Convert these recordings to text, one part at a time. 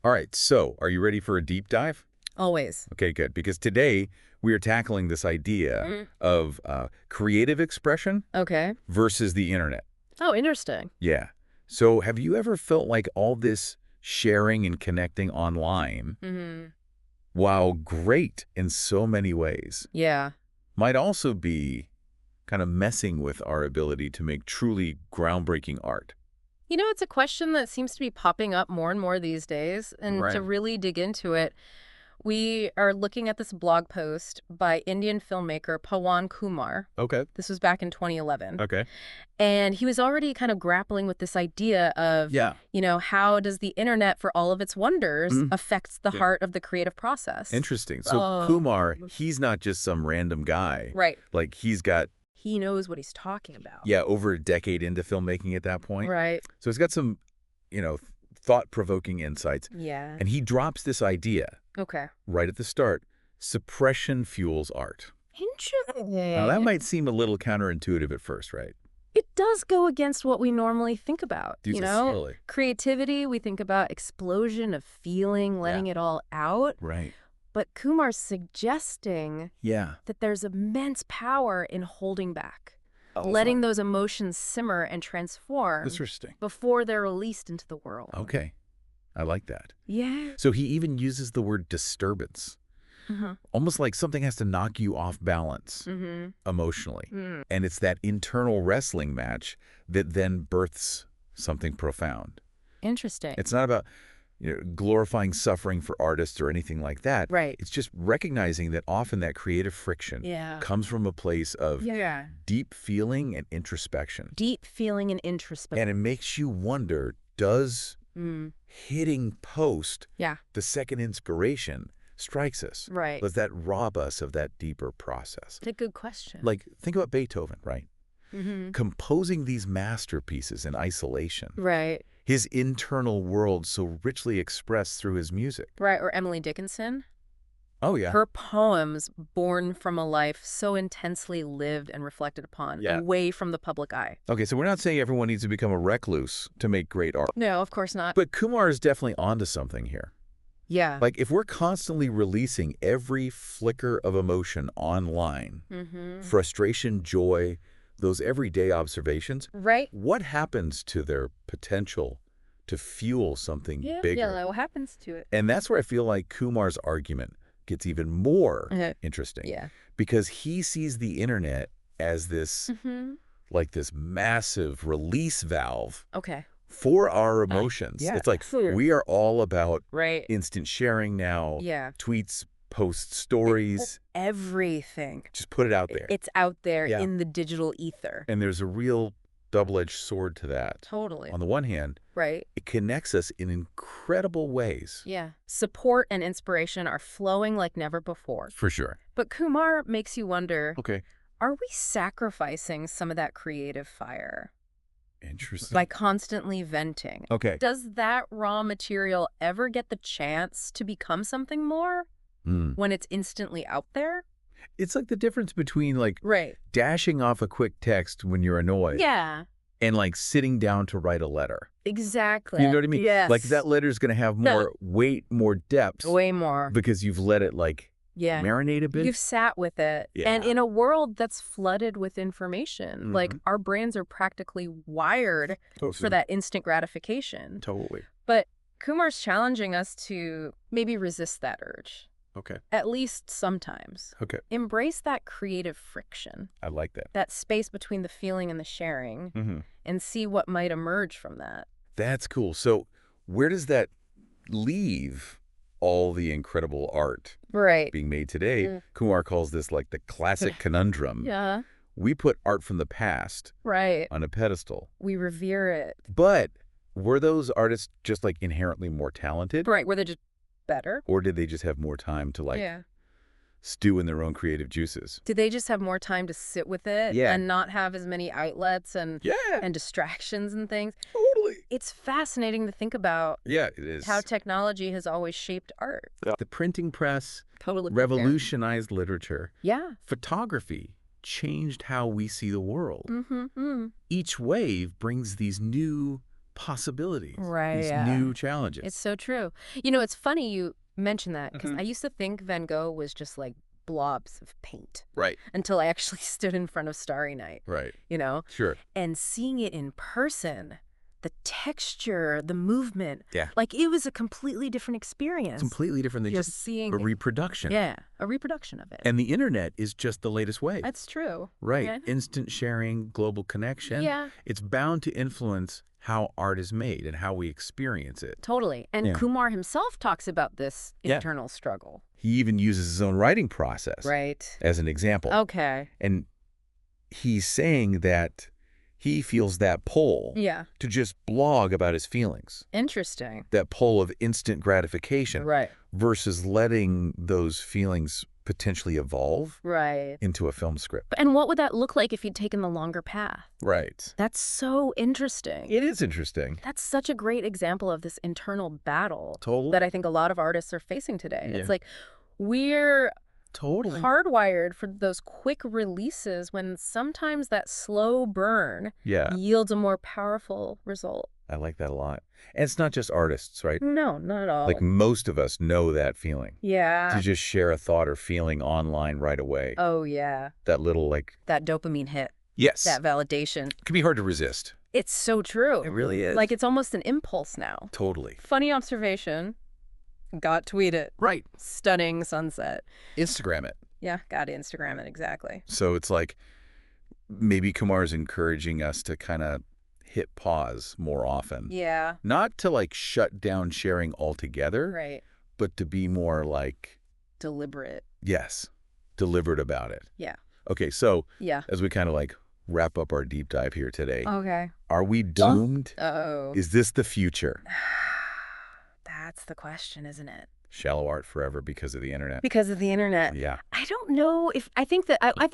All right, so are you ready for a deep dive? Always. Okay, good. Because today we are tackling this idea of creative expression Okay. versus the internet. Oh, interesting. Yeah. So have you ever felt like all this sharing and connecting online, Mm-hmm. while great in so many ways, Yeah. might also be kind of messing with our ability to make truly groundbreaking art? It's a question that seems to be popping up more and more these days. And to Right. really dig into it, we are looking at this blog post by Indian filmmaker Pawan Kumar. Okay. This was back in 2011. Okay. And he was already kind of grappling with this idea of, Yeah. how does the internet, for all of its wonders, Mhm. affects the Yeah. heart of the creative process? Interesting. So Oh. Kumar, he's not just some random guy. Right. Like he's got, He knows what he's talking about. yeah, over a decade into filmmaking at that point. Right. So he's got some, thought-provoking insights. Yeah. And he drops this idea Okay. right at the start. Suppression fuels art. Interesting. Now, that might seem a little counterintuitive at first, right? It does go against what we normally think about. Really? Creativity, we think about explosion of feeling, letting it all out. Right. But Kumar's suggesting Yeah. that there's immense power in holding back, Oh, letting those emotions simmer and transform interesting. before they're released into the world. Okay. I like that. Yeah. So he even uses the word disturbance. Mm-hmm. Almost like something has to knock you off balance emotionally. Mm. And it's that internal wrestling match that then births something profound. Interesting. It's not about glorifying suffering for artists or anything like that. Right. It's just recognizing that often that creative friction comes from a place of deep feeling and introspection. Deep feeling and introspection. And it makes you wonder, does hitting post, Yeah. the second inspiration, strikes us? Right. Does that rob us of that deeper process? It's a good question. Like, think about Beethoven, right? Mm-hmm. Composing these masterpieces in isolation. Right. His internal world so richly expressed through his music. Right. Or Emily Dickinson. Oh, yeah. Her poems, born from a life so intensely lived and reflected upon, away from the public eye. Okay, so we're not saying everyone needs to become a recluse to make great art. No, of course not. But Kumar is definitely onto something here. Yeah. Like, if we're constantly releasing every flicker of emotion online, frustration, joy, those everyday observations, right. what happens to their potential to fuel something bigger? Yeah, what happens to it? And that's where I feel like Kumar's argument gets even more interesting. Yeah. Because he sees the internet as this, like this massive release valve for our emotions. It's like we are all about instant sharing now. Yeah. Tweets, posts, stories. Everything. Just put it out there. It's out there in the digital ether. And there's a real double-edged sword to that. Totally. On the one hand, it connects us in incredible ways. Yeah. Support and inspiration are flowing like never before. For sure. But Kumar makes you wonder, are we sacrificing some of that creative fire? Interesting. By constantly venting. Okay. Does that raw material ever get the chance to become something more when it's instantly out there? It's like the difference between like dashing off a quick text when you're annoyed. Yeah. And like sitting down to write a letter. Exactly. You know what I mean? Yes. Like that letter's going to have more weight, more depth. Way more. Because you've let it like marinate a bit. You've sat with it. Yeah. And in a world that's flooded with information, like our brains are practically wired for that instant gratification. Totally. But Kumar's challenging us to maybe resist that urge. Okay. At least sometimes. Okay. Embrace that creative friction. I like that. That space between the feeling and the sharing, and see what might emerge from that. That's cool. So where does that leave all the incredible art being made today? Kumar calls this like the classic conundrum. Yeah. We put art from the past on a pedestal. We revere it. But were those artists just like inherently more talented? Right. Were they just better? Or did they just have more time to like stew in their own creative juices? Did they just have more time to sit with it and not have as many outlets and distractions and things? Totally. It's fascinating to think about it is. How technology has always shaped art. The printing press totally revolutionized literature. Yeah. Photography changed how we see the world. Each wave brings these new possibilities, Right. these new challenges. It's so true. You know, it's funny you mentioned that because I used to think Van Gogh was just like blobs of paint. Right. Until I actually stood in front of Starry Night. Right. You know? Sure. And seeing it in person, the texture, the movement. Yeah. Like it was a completely different experience. Completely different than just seeing a reproduction. Yeah, a reproduction of it. And the internet is just the latest way. That's true. Right. Yeah. Instant sharing, global connection. Yeah. It's bound to influence how art is made and how we experience it. Totally. And Kumar himself talks about this internal struggle. He even uses his own writing process as an example. Okay. And he's saying that he feels that pull to just blog about his feelings. Interesting. That pull of instant gratification versus letting those feelings potentially evolve into a film script. And what would that look like if you'd taken the longer path? Right. That's so interesting. It is interesting. That's such a great example of this internal battle Totally. that I think a lot of artists are facing today. It's like we're hardwired for those quick releases when sometimes that slow burn yields a more powerful result. I like that a lot. And it's not just artists, right? No, not at all. Like most of us know that feeling. Yeah. To just share a thought or feeling online right away. Oh, yeah. That little that dopamine hit. Yes. That validation. It can be hard to resist. It's so true. It really is. Like it's almost an impulse now. Totally. Funny observation. Got tweet it. Right. Stunning sunset. Instagram it. Yeah, got to Instagram it, exactly. So it's like maybe Kumar's encouraging us to kind of hit pause more often. Yeah. Not to like shut down sharing altogether. Right. But to be more like deliberate. Yes. Deliberate about it. Yeah. Okay, so as we kind of like wrap up our deep dive here today. Okay. Are we doomed? Uh-oh. Is this the future? That's the question, isn't it? Shallow art forever because of the internet. Because of the internet. Yeah. I don't know if I think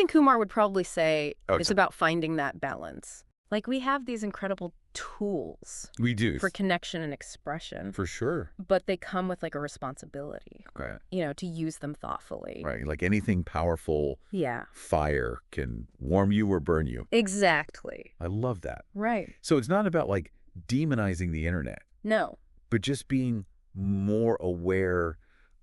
Kumar would probably say it's about finding that balance. Like we have these incredible tools. We do. For connection and expression. For sure. But they come with like a responsibility. Right. You know, to use them thoughtfully. Right. Like anything powerful. Fire can warm you or burn you. Exactly. I love that. Right. So it's not about like demonizing the internet. No. But just being more aware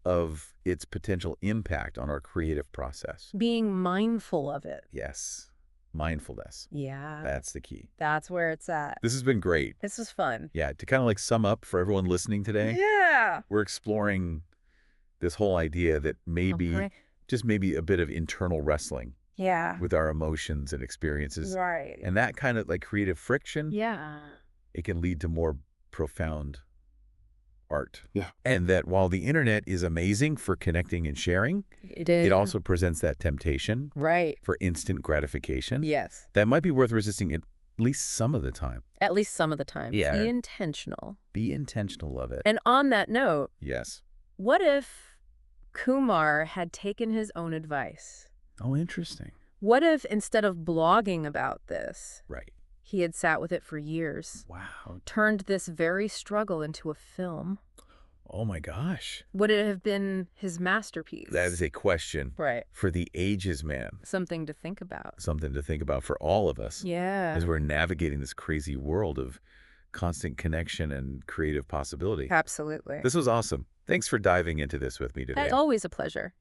of its potential impact on our creative process. Being mindful of it. Yes. Mindfulness. Yeah. That's the key. That's where it's at. This has been great. This was fun. Yeah. To kind of like sum up for everyone listening today. Yeah. We're exploring this whole idea that maybe, just maybe a bit of internal wrestling. Yeah. With our emotions and experiences. Right. And that kind of like creative friction. Yeah. It can lead to more profound art. Yeah. And that while the internet is amazing for connecting and sharing, it also presents that temptation for instant gratification. Yes. That might be worth resisting at least some of the time. At least some of the time. Yeah. Be intentional. Be intentional of it. And on that note, what if Kumar had taken his own advice? Oh, interesting. What if instead of blogging about this, he had sat with it for years. Wow. Turned this very struggle into a film. Oh my gosh. Would it have been his masterpiece? That is a question for the ages, man. Something to think about. Something to think about for all of us. Yeah. As we're navigating this crazy world of constant connection and creative possibility. Absolutely. This was awesome. Thanks for diving into this with me today. Always a pleasure.